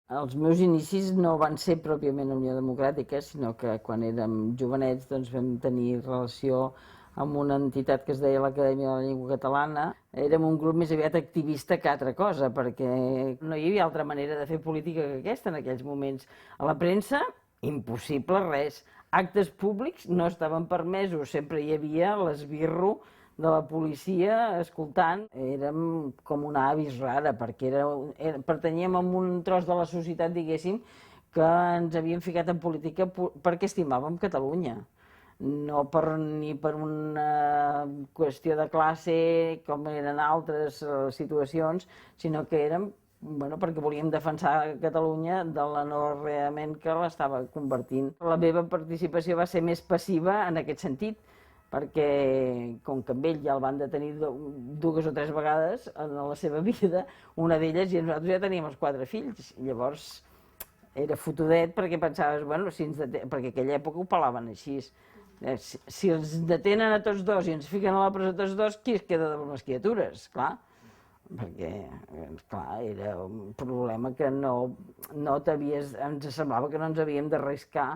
Els meus inicis no van ser pròpiament a Unió Democràtica, sinó que quan érem jovenets doncs, vam tenir relació amb una entitat que es deia l'Acadèmia de la Llengua Catalana. Érem un grup més aviat activista que altra cosa, perquè no hi havia altra manera de fer política que aquesta en aquells moments. A la premsa, impossible res. Actes públics no estaven permesos, sempre hi havia l'esbirro de la policia escoltant. Érem com una avis rara, perquè pertanyíem a un tros de la societat, diguéssim, que ens havíem ficat en política perquè estimàvem Catalunya, no ni per una qüestió de classe com eren altres situacions, sinó que érem perquè volíem defensar Catalunya de l'anorreament que l'estava convertint. La meva participació va ser més passiva en aquest sentit, perquè com que amb ell ja el van detenir dues o tres vegades en la seva vida, una d'elles, i nosaltres ja teníem els 4 fills, llavors era fotudet perquè pensaves, perquè aquella època ho pelaven així. Si els detenen a tots dos i ens fiquen a la presó tots dos, qui es queda de les criatures? Clar, perquè, clar, era un problema que ens semblava que no ens havíem d'arriscar